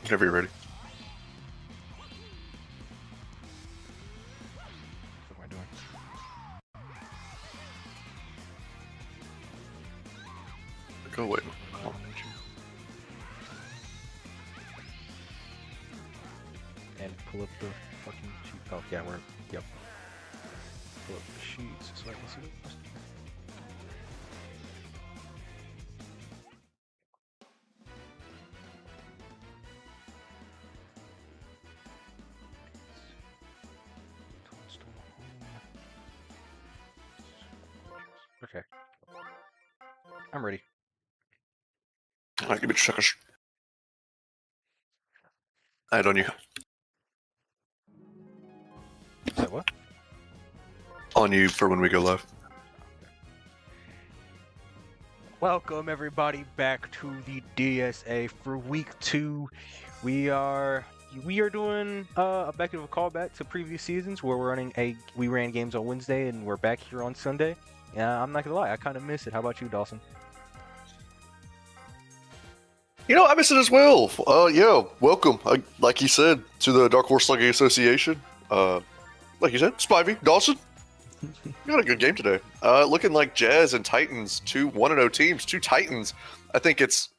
Whenever you're ready. What am I doing? Go away. And pull up the fucking sheet. Oh, yeah, yep. Pull up the sheets so I can see the rest. Toadstool home. Okay. I'm ready. Alright, give me 2 seconds. I on you. Is that what? On you for when we go live. Welcome everybody back to the DSA for week 2. We are doing a bit of a callback to previous seasons where we ran games on Wednesday and we're back here on Sunday. Yeah, I'm not gonna lie, I kind of miss it. How about you, Dawson? You know, I miss it as well. Yeah, welcome. Like you said, to the Dark Horse Slugging Association. Like you said, Spivey, Dawson. You got a good game today. Looking like Jazz and Titans, 2 1-0 teams, 2 Titans. I think it's,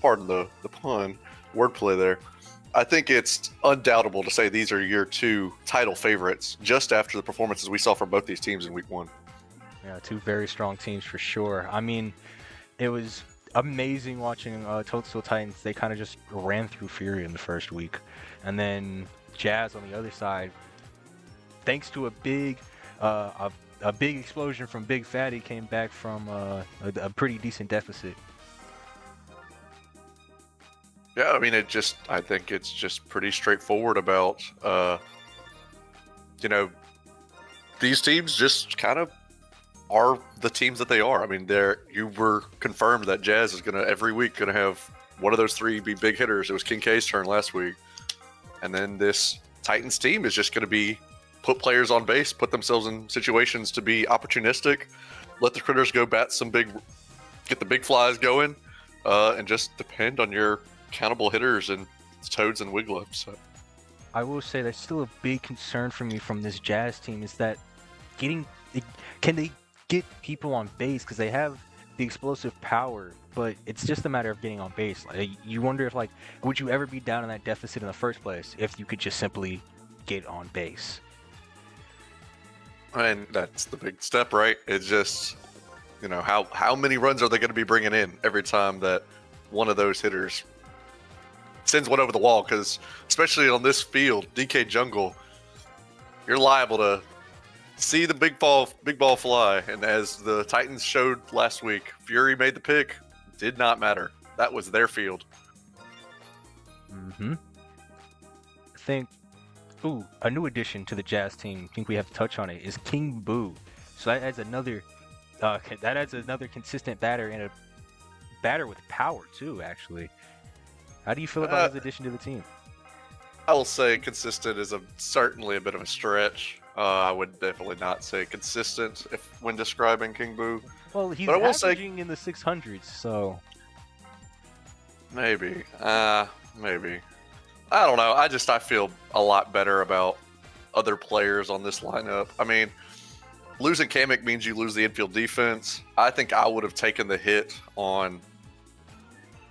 pardon the pun, wordplay there. I think it's undoubtable to say these are your 2 title favorites just after the performances we saw from both these teams in week 1. Yeah, 2 very strong teams for sure. I mean, it was amazing watching Toadstool Titans. They kind of just ran through Fury in the first week. And then Jazz on the other side, thanks to a big explosion from Big Fatty, came back from a pretty decent deficit. Yeah, I mean, I think it's just pretty straightforward about, these teams just kind of are the teams that they are. I mean, you were confirmed that Jazz is every week gonna have one of those 3 be big hitters. It was King K's turn last week, and then this Titans team is just gonna be put players on base, put themselves in situations to be opportunistic, let the critters go bat get the big flies going, and just depend on your countable hitters and Toads and Wigglups. So. I will say that's still a big concern for me from this Jazz team is that can they get people on base, because they have the explosive power, but it's just a matter of getting on base. Like, you wonder if, like, would you ever be down in that deficit in the first place if you could just simply get on base? And that's the big step, right? It's just, how many runs are they going to be bringing in every time that one of those hitters sends one over the wall? Because especially on this field, DK Jungle, you're liable to see the big ball fly. And as the Titans showed last week, Fury made the pick. Did not matter. That was their field. I think, a new addition to the Jazz team, I think we have to touch on it, is King Boo. So that adds another consistent batter, and a batter with power too, actually. How do you feel about his addition to the team? I will say consistent is certainly a bit of a stretch. I would definitely not say consistent when describing King Boo. Well, he's averaging in the 600s, so maybe. Maybe. I don't know. I feel a lot better about other players on this lineup. I mean, losing Kamek means you lose the infield defense. I think I would have taken the hit on,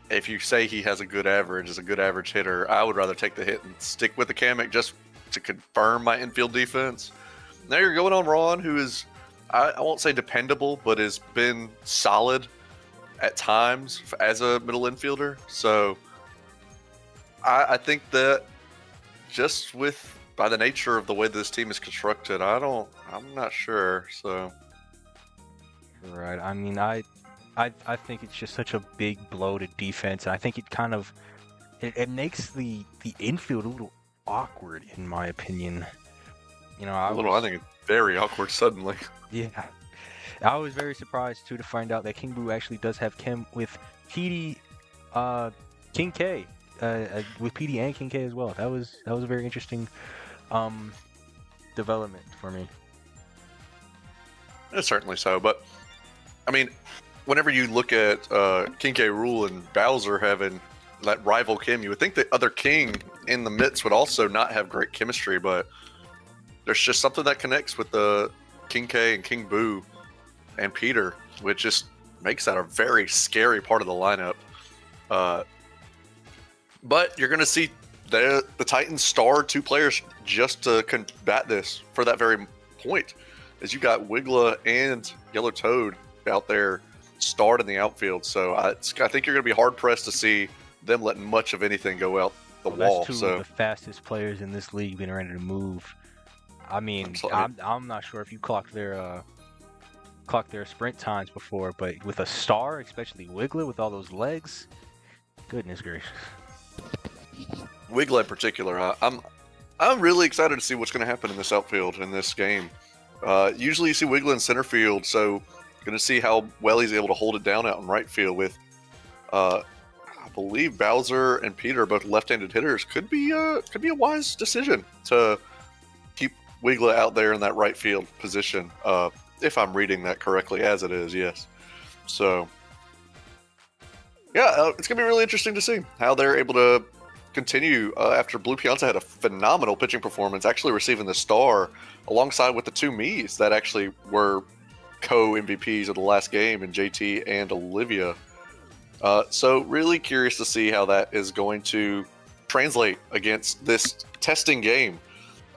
if you say he has a good average, is a good average hitter, I would rather take the hit and stick with the Kamek just to confirm my infield defense. Now you're going on Ron, who is, I won't say dependable, but has been solid at times as a middle infielder. So I think that just by the nature of the way this team is constructed, I'm not sure. So, right. I mean, I think it's just such a big blow to defense. I think it kind of it makes the infield a little awkward, in my opinion. I think it's very awkward suddenly. Yeah, I was very surprised too to find out that King Boo actually does have Chem with PD, King K, with PD and King K as well. That was a very interesting development for me. Certainly so, but I mean, whenever you look at King K. Rool and Bowser having that rival Kim. You would think the other King in the midst would also not have great chemistry, but there's just something that connects with the King K and King Boo and Peter, which just makes that a very scary part of the lineup. But you're going to see the Titans star 2 players just to combat this for that very point. As you got Wiggler and Yellow Toad out there starred in the outfield. So I think you're going to be hard pressed to see them letting much of anything go out the wall. That's 2 of the fastest players in this league being ready to move. I mean, I'm not sure if you clocked their sprint times before, but with a star, especially Wiggler with all those legs, goodness gracious. Wiggler in particular, I'm really excited to see what's going to happen in this outfield in this game. Usually you see Wiggler in center field, so going to see how well he's able to hold it down out in right field with, I believe Bowser and Peter, both left-handed hitters. Could be a wise decision to keep Wiggler out there in that right field position, if I'm reading that correctly, as it is, yes. So, yeah, it's going to be really interesting to see how they're able to continue after Blue Pianta had a phenomenal pitching performance, actually receiving the star alongside with the 2 Miis that actually were co-MVPs of the last game in JT and Olivia. So really curious to see how that is going to translate against this testing game.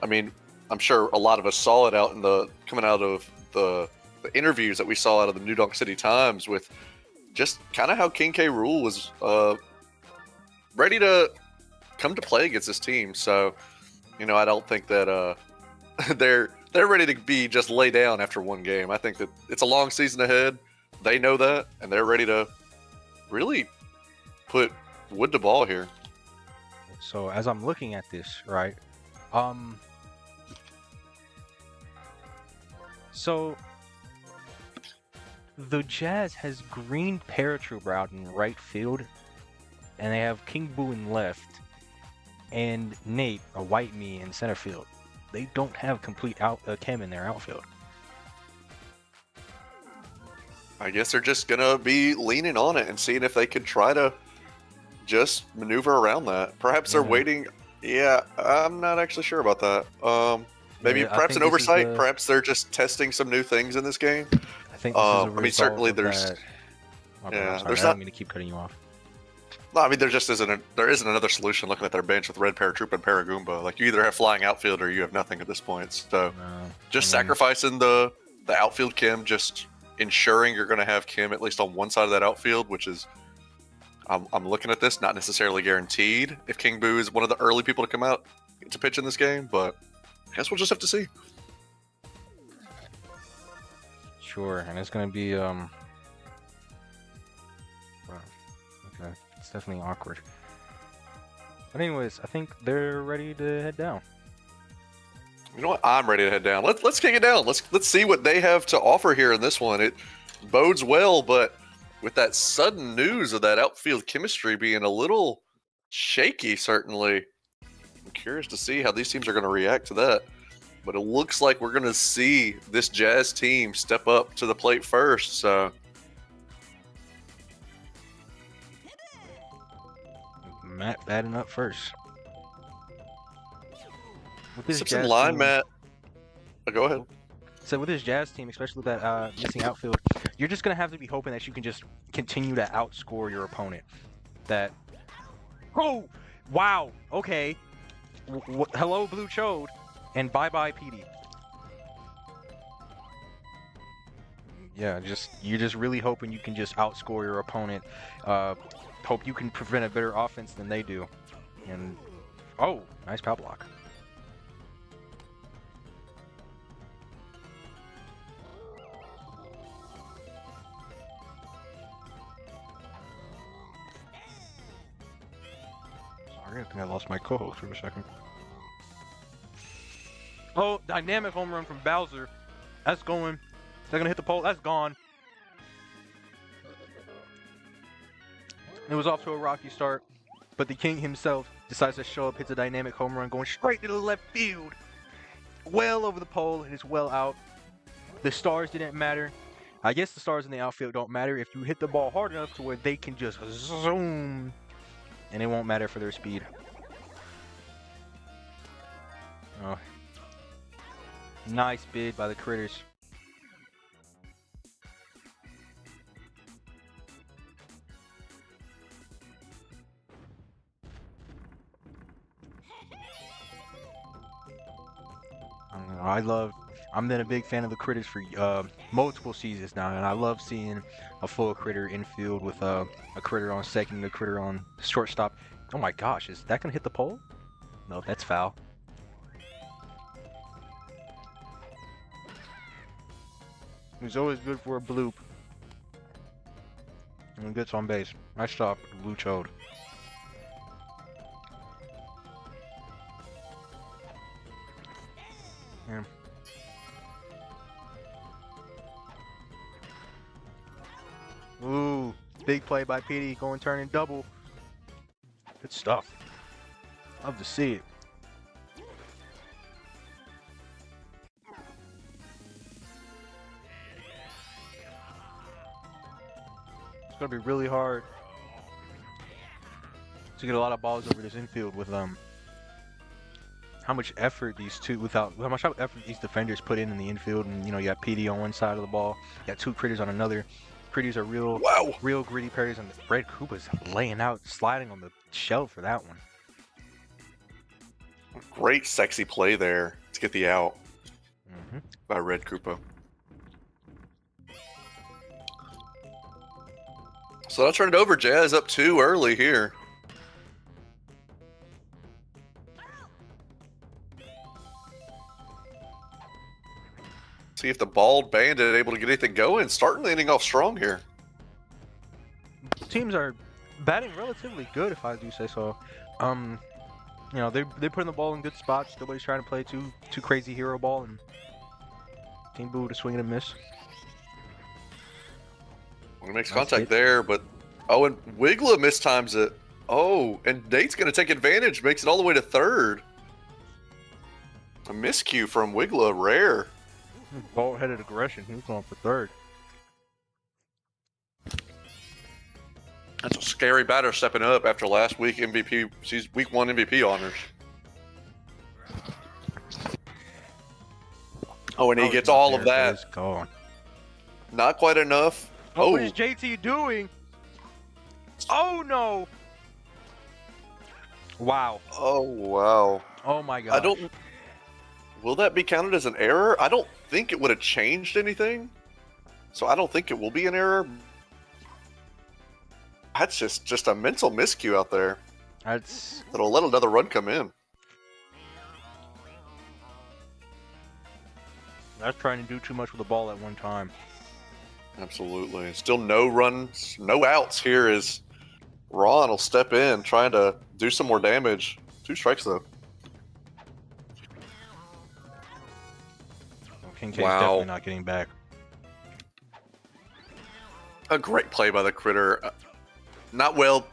I mean, I'm sure a lot of us saw it out in coming out of the interviews that we saw out of the New Donk City Times with just kind of how King K. Rool was ready to come to play against this team. So, I don't think that they're ready to be just lay down after one game. I think that it's a long season ahead. They know that, and they're ready to really put wood to ball here. So as I'm looking at this, right, so the Jazz has green paratrooper out in right field, and they have King Boo in left, and Nate, a white Mii, in center field. They don't have complete chem in their outfield. I guess they're just gonna be leaning on it and seeing if they could try to just maneuver around that. Perhaps they're waiting. Yeah, I'm not actually sure about that. Perhaps an oversight. Perhaps they're just testing some new things in this game. I think this is a result certainly of there's. That. Yeah, there's not. I don't mean to keep cutting you off. No, I mean there just isn't another solution looking at their bench with Red Paratroopa and Paragoomba. Like you either have flying outfield or you have nothing at this point. So sacrificing the outfield Kim, just ensuring you're going to have Kim at least on one side of that outfield, which is I'm looking at this, not necessarily guaranteed if King Boo is one of the early people to come out to pitch in this game, but I guess we'll just have to see. Sure, and it's going to be okay, it's definitely awkward. But anyways, I think they're ready to head down. You know what? I'm ready to head down. Let's kick it down. Let's see what they have to offer here in this one. It bodes well, but with that sudden news of that outfield chemistry being a little shaky, certainly, I'm curious to see how these teams are going to react to that. But it looks like we're going to see this Jazz team step up to the plate first. So Matt batting up first. With this Sips in line, team, Matt. Go ahead. So with this Jazz team, especially with that missing outfield, you're just going to have to be hoping that you can just continue to outscore your opponent. That, oh, wow, okay. Hello, Blue Chode, and bye-bye, PD. Yeah, you're just really hoping you can just outscore your opponent. Hope you can prevent a better offense than they do. And, oh, nice power block. I think I lost my co-host for a second. Oh, dynamic home run from Bowser. That's going. They're going to hit the pole. That's gone. It was off to a rocky start, but the King himself decides to show up, hits a dynamic home run going straight to the left field. Well over the pole. It is well out. The stars didn't matter. I guess the stars in the outfield don't matter if you hit the ball hard enough to where they can just zoom and it won't matter for their speed. Oh. Nice bid by the critters. I'm been a big fan of the critters for multiple seasons now, and I love seeing a full critter infield with a critter on second and a critter on shortstop. Oh my gosh, is that gonna hit the pole? No, that's foul. It's always good for a bloop. And gets on base. Nice stop, Blue Chode. Yeah. Ooh, big play by PD, going turning double. Good stuff. Love to see it. It's gonna be really hard to get a lot of balls over this infield with how much effort these defenders put in the infield, and you got PD on one side of the ball, you got two critters on another. Critters are real gritty parries, and Red Koopa's laying out, sliding on the shell for that one. Great sexy play there to get the out by Red Koopa. So I'll turn it over. Jazz up 2 early here. See if the Bald Bandit able to get anything going. Starting the inning off strong here. Teams are batting relatively good, if I do say so. They're putting the ball in good spots. Nobody's trying to play too crazy hero ball, and Team Boo to swing and a miss. Well, he makes contact there, but and Wiggler mistimes it. Oh, and Nate's going to take advantage, makes it all the way to third. A miscue from Wiggler, rare. Ball-headed aggression. He's going for third. That's a scary batter stepping up after last week MVP. She's week 1 MVP honors. Oh, and he gets all of that. It's gone. Not quite enough. What is JT doing? Oh no! Wow. Oh wow. Oh my god. Will that be counted as an error? I don't think it would have changed anything. So I don't think it will be an error. That's just a mental miscue out there. That'll let another run come in. That's trying to do too much with the ball at one time. Absolutely. Still no runs, no outs here as Ron will step in, trying to do some more damage. 2 strikes though. King K's definitely not getting back. A great play by the critter. Not well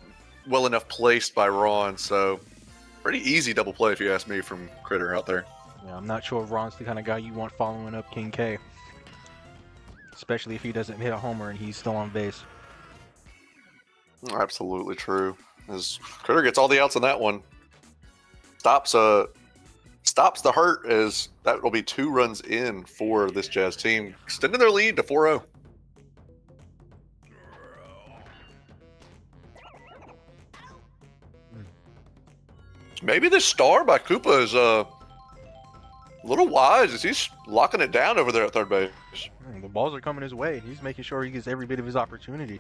enough placed by Ron, so pretty easy double play if you ask me from critter out there. Yeah, I'm not sure if Ron's the kind of guy you want following up King K. Especially if he doesn't hit a homer and he's still on base. Absolutely true. As critter gets all the outs on that one. Stops the hurt, as that will be 2 runs in for this Jazz team, extending their lead to 4-0. Maybe this star by Koopa is a little wise as he's locking it down over there at third base. The balls are coming his way. He's making sure he gets every bit of his opportunity.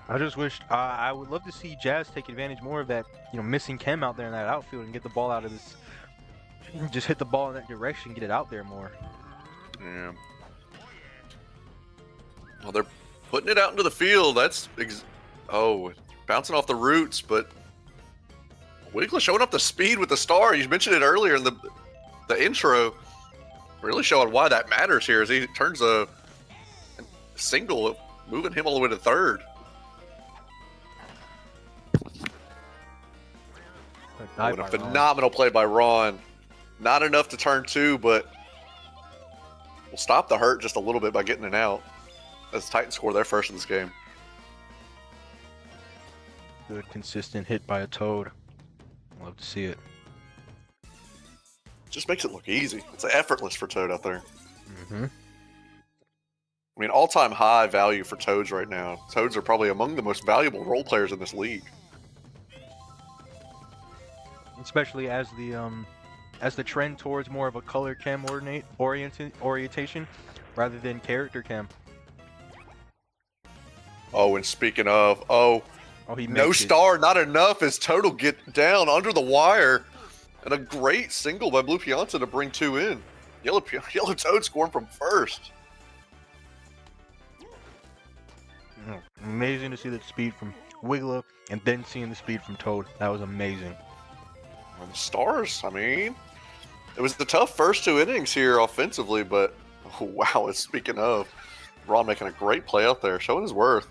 I just wish I would love to see Jazz take advantage more of that, missing Chem out there in that outfield and get the ball out of this. Just hit the ball in that direction, get it out there more. Yeah. Well, they're putting it out into the field. That's bouncing off the roots, but Wiggler showing up the speed with the star. You mentioned it earlier in the intro. Really showing why that matters here as he turns a single, moving him all the way to third. What a phenomenal play by Ron. Not enough to turn 2, but we'll stop the hurt just a little bit by getting it out. As the Titans score their first in this game. Good, consistent hit by a Toad. Love to see it. Just makes it look easy. It's effortless for Toad out there. Mm-hmm. I mean, all-time high value for Toads right now. Toads are probably among the most valuable role players in this league. Especially as the trend towards more of a color cam orientation rather than character cam. Oh, and speaking of, oh, he no makes it. star, not enough as Toad will get down under the wire. And a great single by Blue Pianta to bring 2 in. Yellow Toad scoring from first. Amazing to see the speed from Wiggler and then seeing the speed from Toad. That was amazing. And the stars, I mean, it was the tough first 2 innings here offensively, but oh, wow, speaking of, Ron making a great play out there, showing his worth.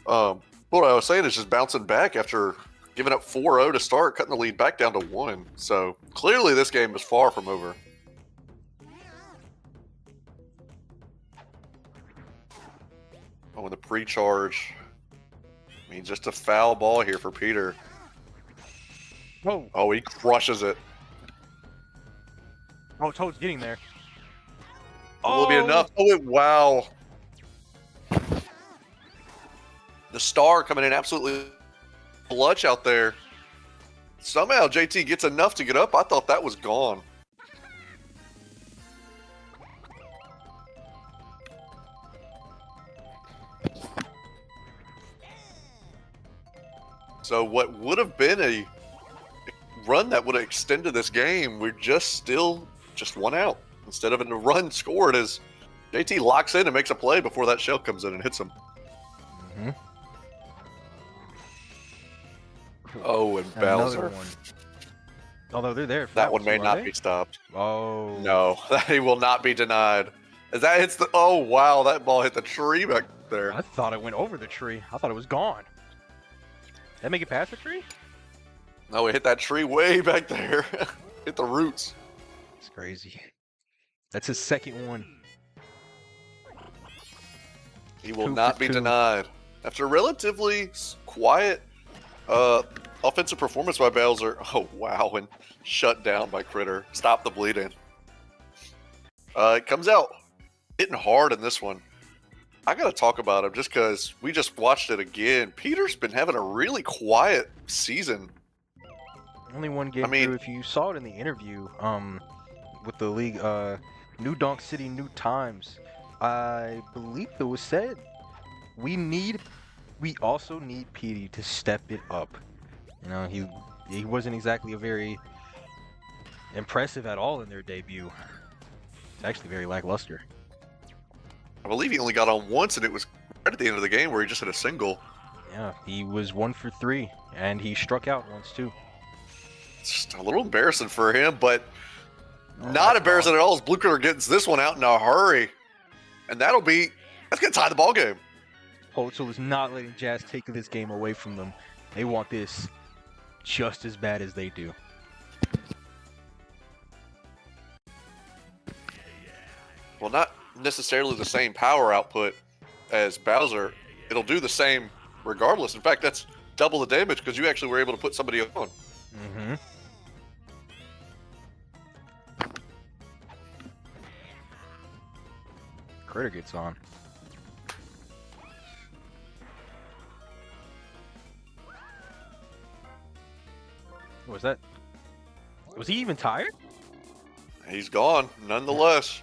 What I was saying is just bouncing back after giving up 4-0 to start, cutting the lead back down to 1. So clearly this game is far from over. Oh, and the pre-charge. I mean, just a foul ball here for Peter. Oh, he crushes it. Oh, Toad's getting there. Will it be enough? Oh, wow. The star coming in absolutely clutch out there. Somehow JT gets enough to get up. I thought that was gone. So what would have been a run that would have extended this game, we're just 1 out. Instead of a run scored as JT locks in and makes a play before that shell comes in and hits him. Mm-hmm. Oh, and Bowser. One. Although they're there. That one may not be stopped. Oh. No, he will not be denied. As that hits the... Oh, wow, that ball hit the tree back there. I thought it went over the tree. I thought it was gone. Did that make it past the tree? No, it hit that tree way back there. Hit the roots. It's crazy. That's his second one. He will not be denied. After a relatively quiet offensive performance by Bowser. Oh, wow, and shut down by Critter. Stop the bleeding. It comes out hitting hard in this one. I got to talk about him just because we just watched it again. Peter's been having a really quiet season. Only one game through. If you saw it in the interview with the league, New Donk City, New Times, I believe it was said, we also need Petey to step it up. You know, he wasn't exactly a very impressive at all in their debut. It's actually very lackluster. I believe he only got on once, and it was right at the end of the game where he just hit a single. Yeah, he was 1 for 3, and he struck out once too. It's just a little embarrassing for him, but not embarrassing at all as Blue Critter gets this one out in a hurry. And that's going to tie the ball game. Toadstool is not letting Jazz take this game away from them. They want this just as bad as they do. Well, not necessarily the same power output as Bowser. It'll do the same regardless. In fact, that's double the damage because you actually were able to put somebody on. Mm-hmm. Critter gets on. What was that? Was he even tired? He's gone, nonetheless.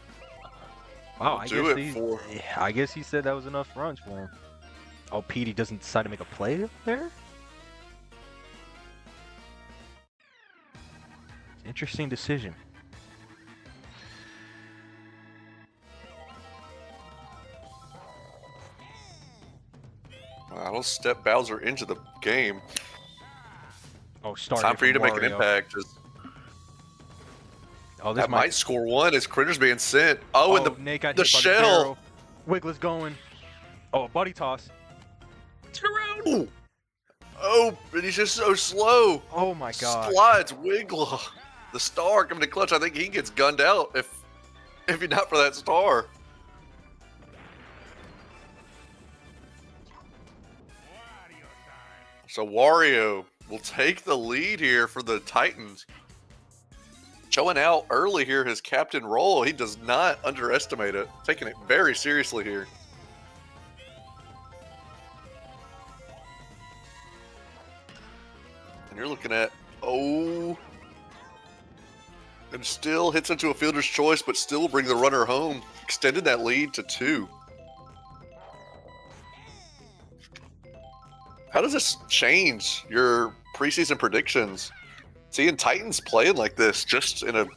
Wow, I guess he said that was enough runs for him. Oh, Petey doesn't decide to make a play there? Interesting decision. I'll step Bowser into the game. Oh, start. Time for you to make an impact. Oh, that might score one as Critter's being sent. Oh, and the shell. Wiggler's going. Oh, a buddy toss. Turn around. Ooh. Oh, but he's just so slow. Oh my god. Slides Wiggler. The star coming to clutch. I think he gets gunned out if not for that star. So Wario will take the lead here for the Titans. Showing out early here his captain role. He does not underestimate it. Taking it very seriously here. And you're looking at, oh. And still hits into a fielder's choice, but still bring the runner home. Extended that lead to 2. How does this change your preseason predictions? Seeing Titans playing like this just in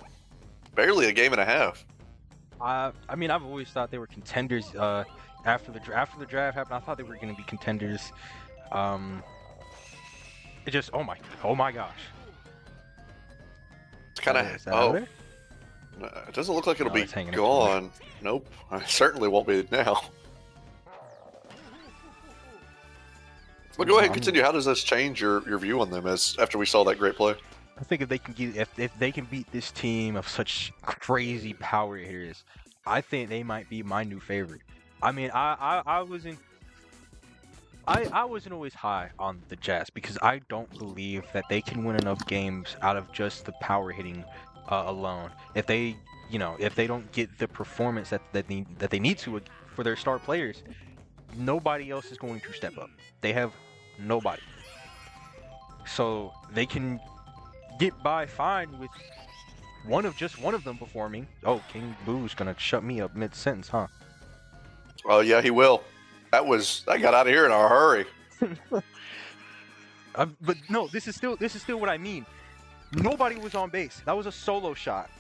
barely a game and a half. I mean, I've always thought they were contenders. After the draft happened, I thought they were going to be contenders. It just, oh my gosh. It's kind of, it doesn't look like it'll be gone. Nope, I certainly won't be now. Well, go ahead and continue. How does this change your view on them after we saw that great play? I think if they can beat this team of such crazy power hitters, I think they might be my new favorite. I mean, I wasn't always high on the Jazz because I don't believe that they can win enough games out of just the power hitting alone. If they don't get the performance that they need to for their star players, nobody else is going to step up. They have nobody. So they can get by fine with one of them performing. Oh, King Boo's gonna shut me up mid-sentence, huh? Oh yeah, he will. I got out of here in a hurry. But no, this is still what I mean. Nobody was on base. That was a solo shot.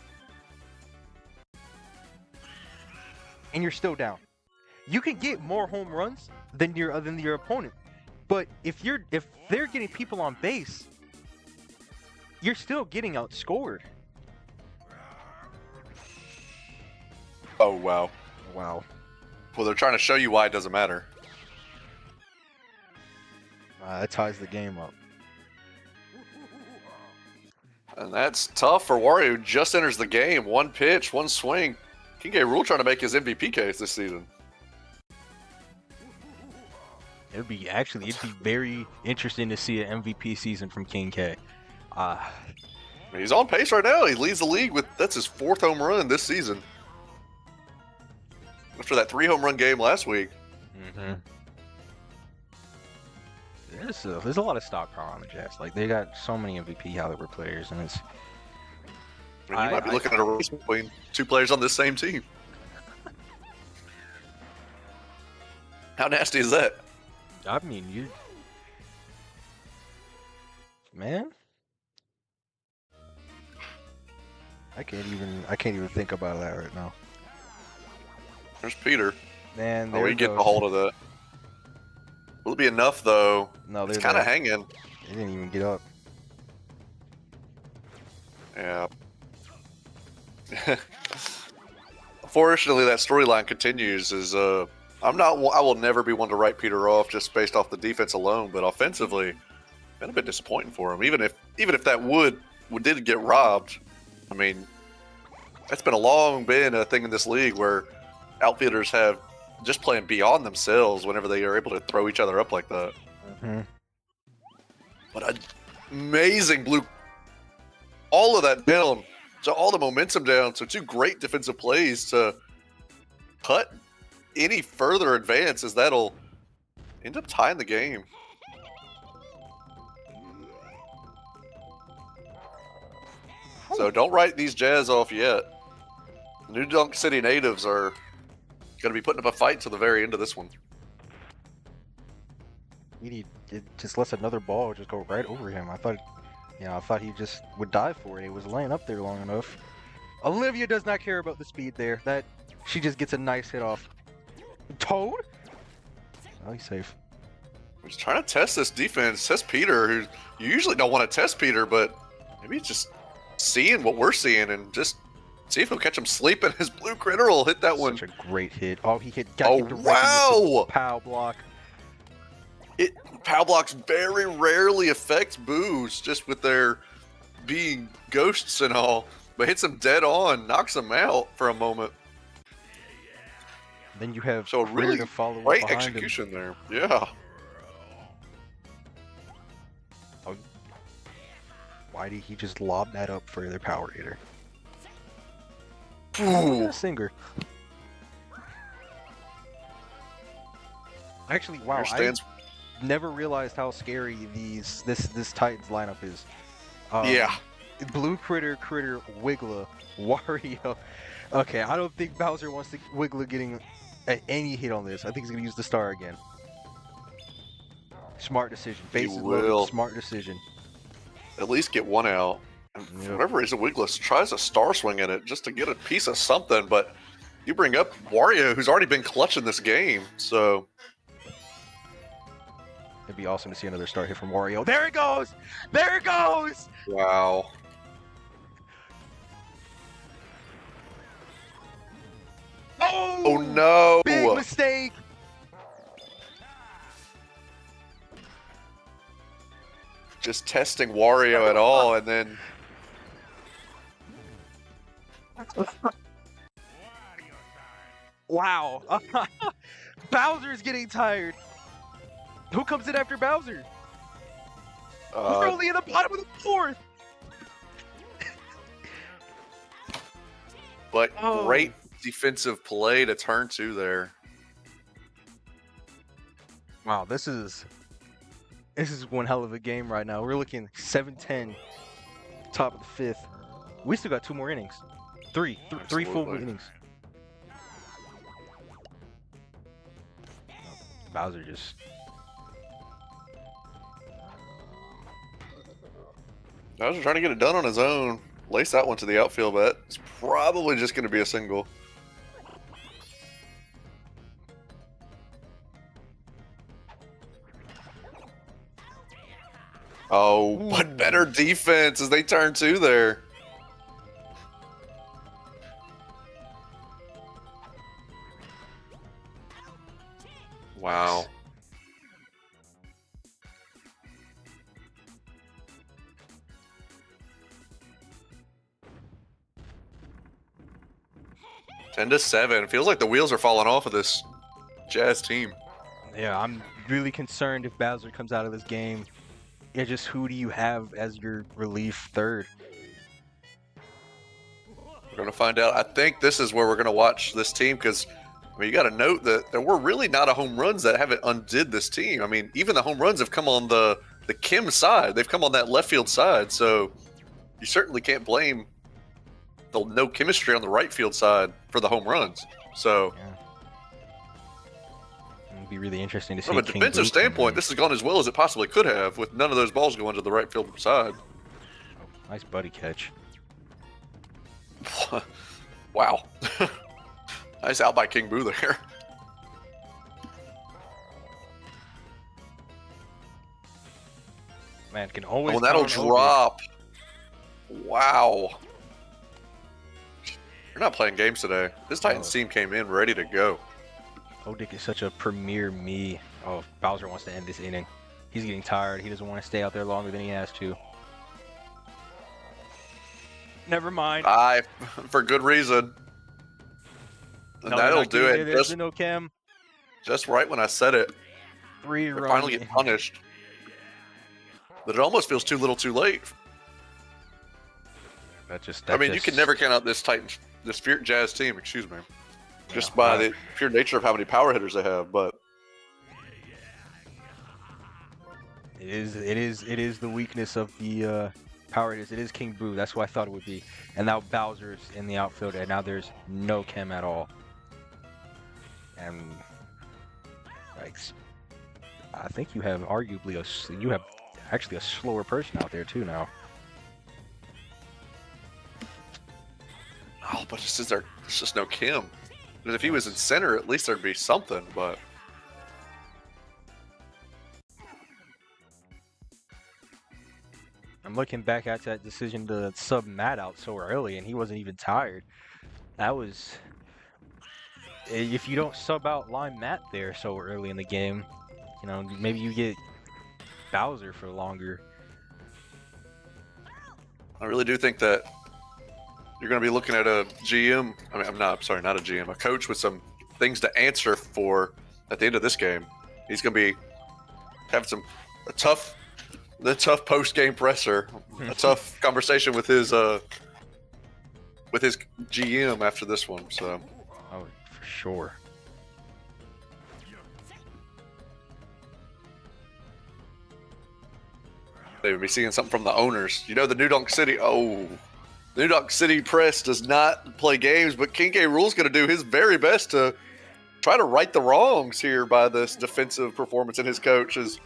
And you're still down. You can get more home runs than your opponent. But if they're getting people on base, you're still getting outscored. Oh wow. Wow. Well, they're trying to show you why it doesn't matter. That ties the game up. And that's tough for Wario, who just enters the game. One pitch, one swing. King K. Rool trying to make his MVP case this season. It'd be very interesting to see an MVP season from King K. He's on pace right now. He leads the league that's his 4th home run this season. After that 3 home run game last week. Mm-hmm. There's a lot of stock power on the Jazz. Like, they got so many MVP caliber players, and it's. You might be looking at a race between 2 players on this same team. How nasty is that? I mean, man, I can't even think about that right now. There's Peter. Man, we get a hold of that. Will it be enough though? No, it's kind of hanging. They didn't even get up. Yeah. Unfortunately, that storyline continues. I will never be one to write Peter off just based off the defense alone, but offensively, been a bit disappointing for him. Even if that did get robbed, I mean, it's been been a thing in this league where outfielders have just playing beyond themselves whenever they are able to throw each other up like that. Mm-hmm. But amazing blue, all of that down, so all the momentum down. So 2 great defensive plays to cut any further advance, as that'll end up tying the game. So don't write these Jazz off yet. New Dunk City natives are going to be putting up a fight to the very end of this one. It just lets another ball just go right over him. I thought he just would die for it. He was laying up there long enough. Olivia does not care about the speed there. She just gets a nice hit off. Toad? Oh, he's safe. He's trying to test this defense. Test Peter, who you usually don't want to test Peter, but maybe he's just seeing what we're seeing and just see if he'll catch him sleeping. His blue critter will hit that one. Such a great hit. Oh, he hit. Wow! Pow block. Pow blocks very rarely affect Boos, just with their being ghosts and all, but hits him dead on, knocks him out for a moment. Then you have so really to follow great execution there. Yeah. Why did he just lob that up for their power hitter? Ooh. Singer. Actually, wow, I Understands. never realized how scary this Titans lineup is. Yeah. Blue Critter, Wiggler, Wario. Okay, I don't think Bowser wants to Wiggler getting any hit on this. I think he's gonna use the star again. Smart decision. He Bases will. loaded. Smart decision. At least get one out. And for whatever reason, Wiggles tries a star swing in it just to get a piece of something, but you bring up Wario, who's already been clutching this game, so... It'd be awesome to see another star hit from Wario. There it goes! There it goes! Wow. Oh no! Big mistake! Just testing Wario at all, and then... Wow. Bowser's getting tired. Who comes in after Bowser? We're only in the bottom of the fourth. But great defensive play to turn to there. Wow, this is one hell of a game right now. We're looking 7-10, top of the fifth. We still got 2 more innings. Three full innings. Bowser just... Bowser trying to get it done on his own. Lace that one to the outfield, but it's probably just going to be a single. Oh, but better defense as they turn 2 there. Wow. Ten to 7. Feels like the wheels are falling off of this Jazz team. Yeah, I'm really concerned if Bowser comes out of this game. Yeah, just who do you have as your relief third? We're going to find out. I think this is where we're going to watch this team because, I mean, you got to note that there were really not a home runs that haven't undid this team. I mean, even the home runs have come on the Kim side. They've come on that left field side. So you certainly can't blame the no chemistry on the right field side for the home runs. So it'd be really interesting to see. From a defensive standpoint, this has gone as well as it possibly could have with none of those balls going to the right field side. Nice buddy catch. Wow. Nice out by King Boo there. Man, can always. Oh, that'll drop. Wow. You're not playing games today. This Titans team came in ready to go. Odick is such a premier me. Oh, Bowser wants to end this inning. He's getting tired. He doesn't want to stay out there longer than he has to. Never mind. For good reason. And No, that'll do it. There's no cam. Just right when I said it. 3 They runs. finally get punished. But it almost feels too little too late. I mean, you can never count out this Jazz team, excuse me. Just by the pure nature of how many power hitters they have, but it is the weakness of the power hitters. It is King Boo. That's what I thought it would be. And now Bowser's in the outfield, and now there's no chem at all. And like, I think you have arguably actually a slower person out there too now. oh, but there's just no Kim. Because if he was in center, at least there'd be something. But I'm looking back at that decision to sub Matt out so early, and he wasn't even tired. That was, if you don't sub out line Matt there so early in the game, you know, maybe you get Bowser for longer. I really do think that you're going to be looking at a GM. I mean, not a GM, a coach with some things to answer for at the end of this game. He's going to be having a tough the tough post-game presser, a tough conversation with his GM after this one. So, oh, for sure. They would be seeing something from the owners. You know, the New Donk City. Oh, the New Donk City press does not play games, but King K. Rool's going to do his very best to try to right the wrongs here by this defensive performance. And his coach has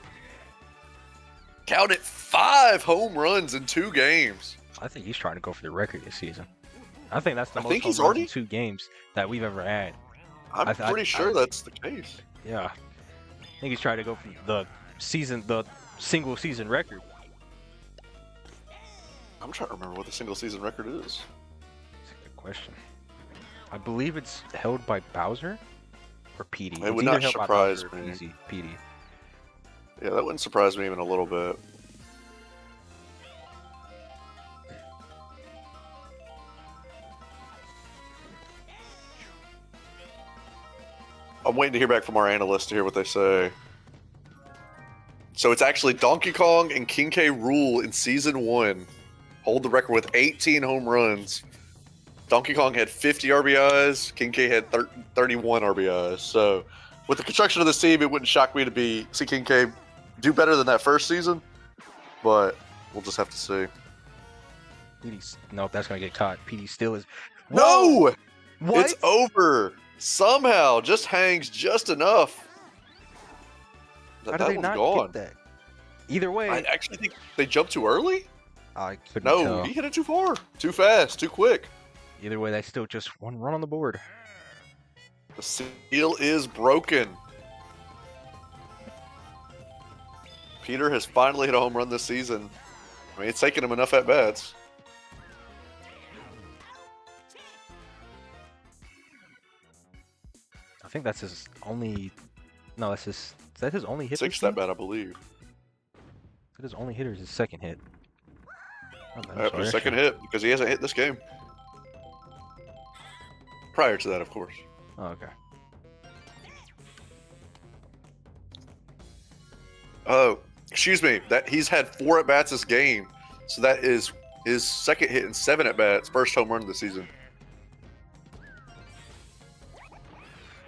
counted 5 home runs in 2 games. I think he's trying to go for the record this season. I think that's the most think home he's runs already- in 2 games that we've ever had. I'm pretty sure that's the case. Yeah, I think he's trying to go for the single season record. I'm trying to remember what the single season record is. That's a good question. I believe it's held by Bowser or Petey. It It's would either not held by surprise Bowser or me. Petey. Yeah, that wouldn't surprise me even a little bit. I'm waiting to hear back from our analysts to hear what they say. So it's actually Donkey Kong and King K. Rool in Season 1 hold the record with 18 home runs. Donkey Kong had 50 RBIs. King K had 31 RBIs. So with the construction of this team, it wouldn't shock me to see King K do better than that first season. But we'll just have to see. Petey's, nope, that's gonna get caught. Petey still is. No! What? It's over. Somehow, just hangs just enough. How did That they one's not gone. get that? Either way, I actually think they jumped too early. I couldn't No, tell. he hit it too far, too fast, too quick. Either way, that's still just 1 run on the board. The seal is broken. Peter has finally hit a home run this season. I mean, it's taken him enough at bats. I think that's his only. No, that's his. Is that his only hit? 6 that bat, I believe. Is that his only hit or his second hit? Oh, I'm After sorry, the second hit, because he hasn't hit this game. Prior to that, of course. Oh, okay. Oh, excuse me. That he's had 4 at bats this game, so that is his second hit in 7 at bats, first home run of the season.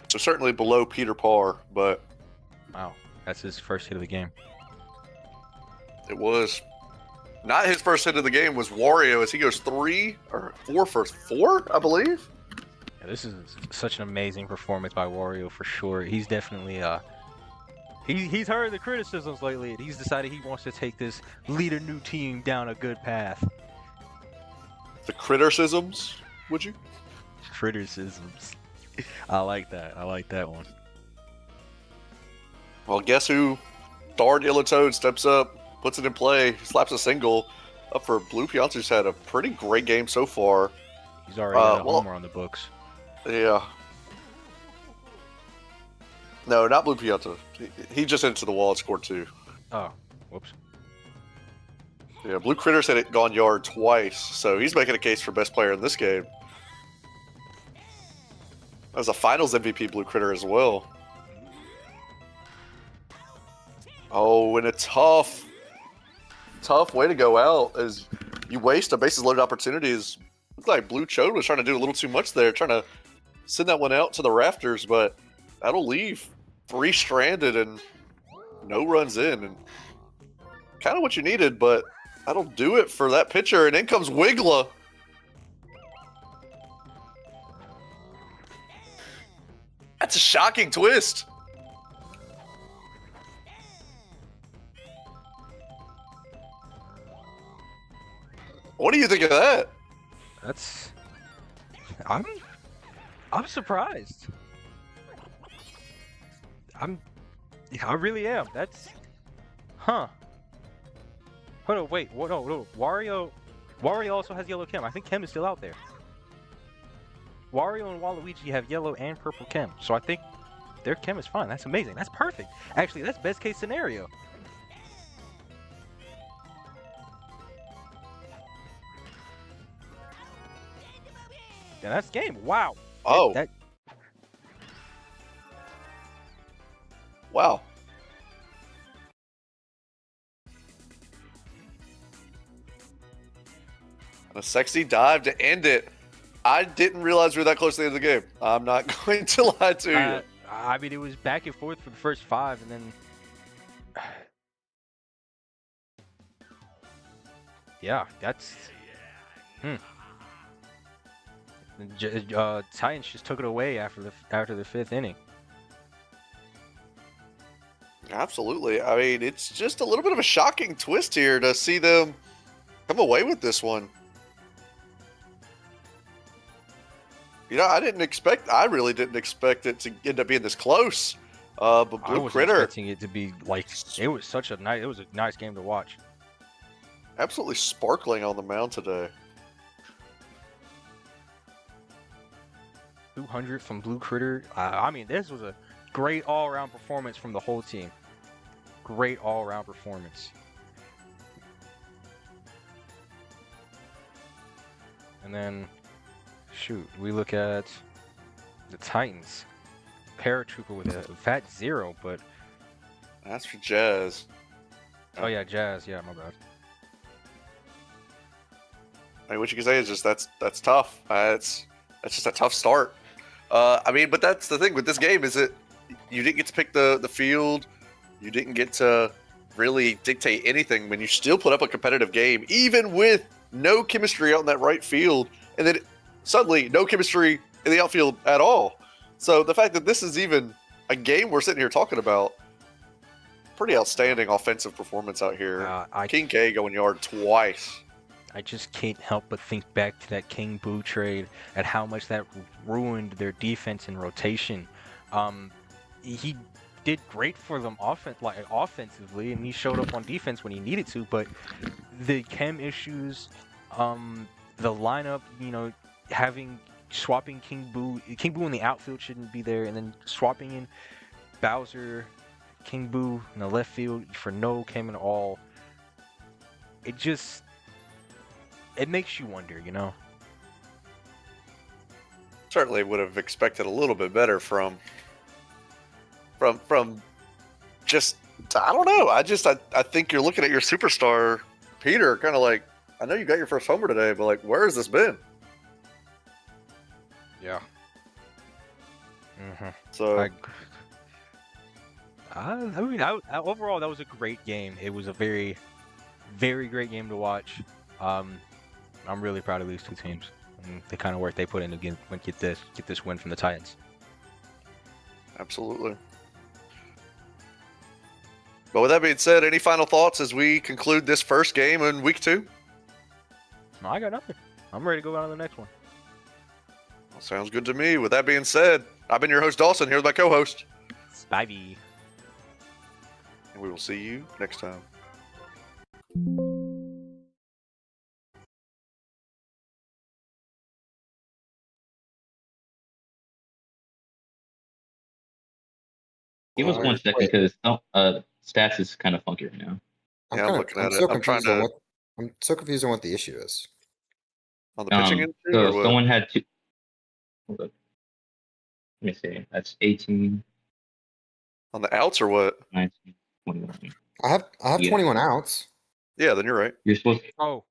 So certainly below Peter Parr, but Wow, that's his first hit of the game. it was not his first hit of the game. Was Wario as he goes 3 or 4 first 4, I believe. Yeah, this is such an amazing performance by Wario for sure. He's definitely he's heard the criticisms lately, and he's decided he wants to take this lead a new team down a good path. The criticisms, would you? Criticisms. I like that. I like that one. Well, guess who? Darn Yellow Toad steps up, puts it in play, slaps a single. Up for Blue Pianta's who's had a pretty great game so far. He's already got a homer on the books. Yeah. No, not Blue Pianta. He just hit it to the wall and scored 2. Oh, whoops. Yeah, Blue Critters had it gone yard twice, so he's making a case for best player in this game. That was a finals MVP Blue Critter as well. Oh, and a tough way to go out as you waste a bases loaded opportunity. Looked like Blue Chode was trying to do a little too much there, trying to send that one out to the rafters, but that'll leave 3 stranded and no runs in. And kind of what you needed, but that'll do it for that pitcher. And in comes Wiggler. That's a shocking twist. What do you think of that? That's. I'm surprised. I really am. That's. Huh. Hold on, wait. No. Wario also has yellow chem. I think chem is still out there. Wario and Waluigi have yellow and purple chem, so I think their chem is fine. That's amazing. That's perfect. Actually, that's best case scenario. Yeah, that's game. Wow. Oh. Wow. A sexy dive to end it. I didn't realize we were that close to the end of the game. I'm not going to lie to you. I mean, it was back and forth for the first 5, and then yeah, that's Titans just took it away after the 5th inning. Absolutely. I mean, it's just a little bit of a shocking twist here to see them come away with this one. You know, I really didn't expect it to end up being this close. But Blue I was Critter, expecting it to be like it was a nice game to watch. absolutely sparkling on the mound today. 200 from Blue Critter. I mean, this was a great all-around performance from the whole team. Great all-around performance. And then, shoot, we look at the Titans. Paratrooper with a fat 0, but That's for Jazz. oh yeah, Jazz. Yeah, my bad. I mean, what you can say is just that's tough. That's just a tough start. I mean, but that's the thing with this game is that you didn't get to pick the field. You didn't get to really dictate anything when you still put up a competitive game, even with no chemistry out in that right field, and then suddenly no chemistry in the outfield at all. So the fact that this is even a game we're sitting here talking about, pretty outstanding offensive performance out here. King K going yard twice. I just can't help but think back to that King Boo trade and how much that ruined their defense and rotation. He did great for them offensively, and he showed up on defense when he needed to. But the chem issues, the lineup, you know, swapping King Boo in the outfield shouldn't be there, and then swapping in Bowser, King Boo in the left field for no chem at all. It makes you wonder, you know. Certainly would have expected a little bit better from just, I don't know. I think you're looking at your superstar, Peter, kind of like, I know you got your first homer today, but like, where has this been? Yeah. So I mean, overall, that was a great game. It was a very, very great game to watch. I'm really proud of these two teams and the kind of work they put in to get this win from the Titans. Absolutely. But with that being said, any final thoughts as we conclude this first game in week 2? No, I got nothing. I'm ready to go on to the next one. Well, sounds good to me. With that being said, I've been your host, Dawson, here with my co-host. Bye. And we will see you next time. Give us 1 second because stats is kind of funky right now. I'm looking at it. I'm trying to. I'm so confused on what the issue is. On the pitching end? So someone had two. Hold up. Let me see. That's 18. On the outs or what? 19, 21. I have 21 outs. Yeah, then you're right. You're supposed. Oh,